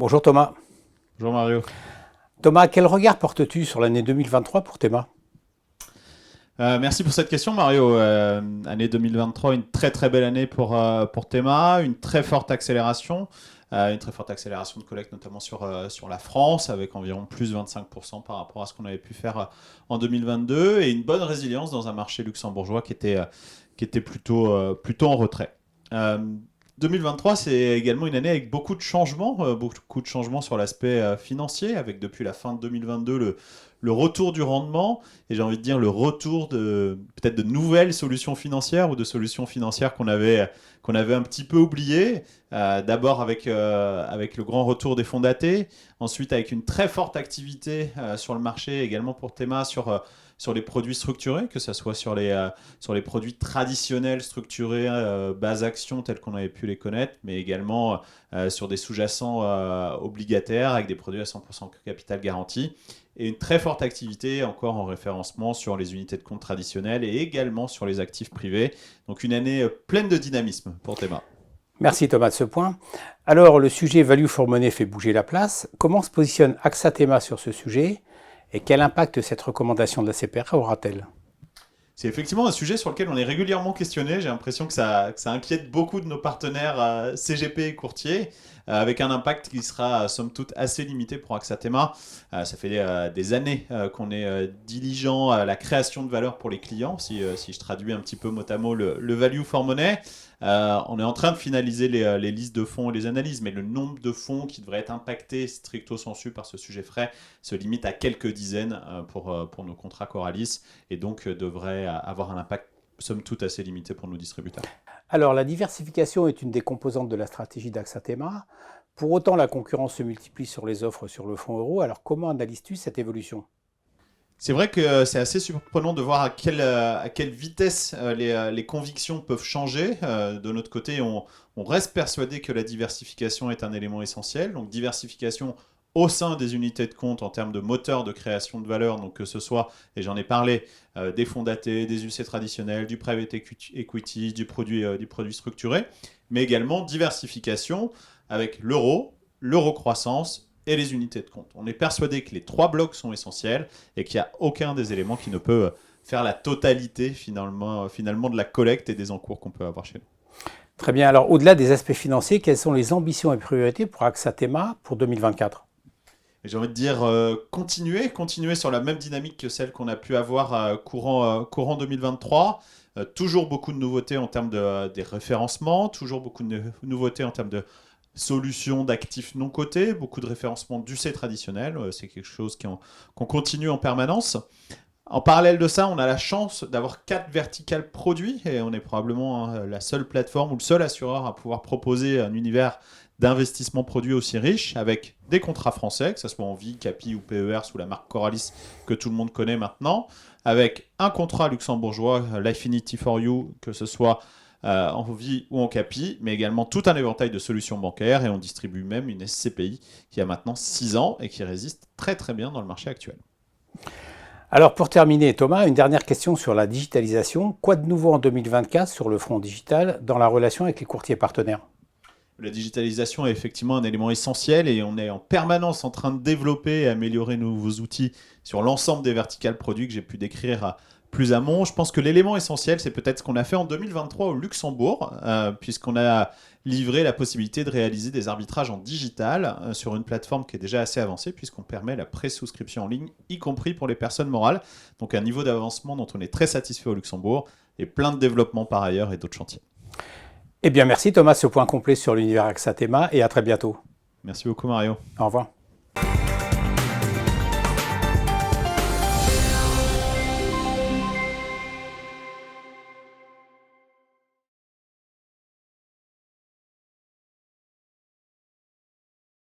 Bonjour Thomas. Bonjour Mario. Thomas, quel regard portes-tu sur l'année 2023 pour Théma? Merci pour cette question Mario. Année 2023, une très très belle année pour Théma, une très forte accélération. Une très forte accélération de collecte notamment sur la France avec environ plus 25% par rapport à ce qu'on avait pu faire en 2022 et une bonne résilience dans un marché luxembourgeois qui était plutôt en retrait. 2023, c'est également une année avec beaucoup de changements sur l'aspect financier, avec depuis la fin de 2022 le retour du rendement, et j'ai envie de dire le retour peut-être de nouvelles solutions financières ou de solutions financières qu'on avait un petit peu oubliées. D'abord avec le grand retour des fonds datés, ensuite avec une très forte activité sur le marché, également pour Théma, sur les produits structurés, que ce soit sur les produits traditionnels structurés, base action tels qu'on avait pu les connaître, mais également sur des sous-jacents obligataires avec des produits à 100% capital garanti. Et une très forte activité encore en référencement sur les unités de compte traditionnelles et également sur les actifs privés. Donc une année pleine de dynamisme pour Théma. Merci Thomas de ce point. Alors le sujet Value for Money fait bouger la place. Comment se positionne AXA Théma sur ce sujet et quel impact cette recommandation de la CPR aura-t-elle? C'est effectivement un sujet sur lequel on est régulièrement questionné. J'ai l'impression que ça inquiète beaucoup de nos partenaires CGP et courtiers, avec un impact qui sera somme toute assez limité pour AXA Théma. Ça fait des années qu'on est diligent à la création de valeur pour les clients, si je traduis un petit peu mot à mot le value for money. On est en train de finaliser les listes de fonds et les analyses, mais le nombre de fonds qui devraient être impactés stricto sensu par ce sujet frais se limite à quelques dizaines pour nos contrats Coralis et donc devrait avoir un impact somme toute assez limité pour nos distributeurs. Alors la diversification est une des composantes de la stratégie d'AXA Théma. Pour autant, la concurrence se multiplie sur les offres sur le fonds euro. Alors comment analyses-tu cette évolution? C'est vrai que c'est assez surprenant de voir à quelle vitesse les convictions peuvent changer. De notre côté, on reste persuadé que la diversification est un élément essentiel. Donc diversification au sein des unités de compte en termes de moteur de création de valeur, donc que ce soit, et j'en ai parlé, des fonds datés, des UC traditionnels, du private equity, du produit structuré, mais également diversification avec l'euro croissance et les unités de compte. On est persuadé que les trois blocs sont essentiels et qu'il n'y a aucun des éléments qui ne peut faire la totalité finalement de la collecte et des encours qu'on peut avoir chez nous. Très bien. Alors au-delà des aspects financiers, quelles sont les ambitions et priorités pour AXA Théma pour 2024? Et j'ai envie de dire continuer sur la même dynamique que celle qu'on a pu avoir courant 2023. Toujours beaucoup de nouveautés en termes des référencements, toujours beaucoup de nouveautés en termes de solutions d'actifs non cotés, beaucoup de référencements d'UC traditionnels. C'est quelque chose qu'on continue en permanence. En parallèle de ça, on a la chance d'avoir 4 verticales produits et on est probablement la seule plateforme ou le seul assureur à pouvoir proposer un univers d'investissement produit aussi riche avec des contrats français, que ce soit en vie, CAPI ou PER sous la marque Coralis que tout le monde connaît maintenant, avec un contrat luxembourgeois, Lifinity for You, que ce soit en vie ou en CAPI, mais également tout un éventail de solutions bancaires et on distribue même une SCPI qui a maintenant 6 ans et qui résiste très très bien dans le marché actuel. Alors pour terminer, Thomas, une dernière question sur la digitalisation. Quoi de nouveau en 2024 sur le front digital dans la relation avec les courtiers partenaires? La digitalisation est effectivement un élément essentiel et on est en permanence en train de développer et améliorer nos nouveaux outils sur l'ensemble des verticales produits que j'ai pu décrire plus amont. Je pense que l'élément essentiel, c'est peut-être ce qu'on a fait en 2023 au Luxembourg, puisqu'on a livré la possibilité de réaliser des arbitrages en digital sur une plateforme qui est déjà assez avancée, puisqu'on permet la pré-souscription en ligne, y compris pour les personnes morales. Donc un niveau d'avancement dont on est très satisfait au Luxembourg et plein de développements par ailleurs et d'autres chantiers. Eh bien merci Thomas, ce point complet sur l'univers AXA Théma et à très bientôt. Merci beaucoup Mario. Au revoir.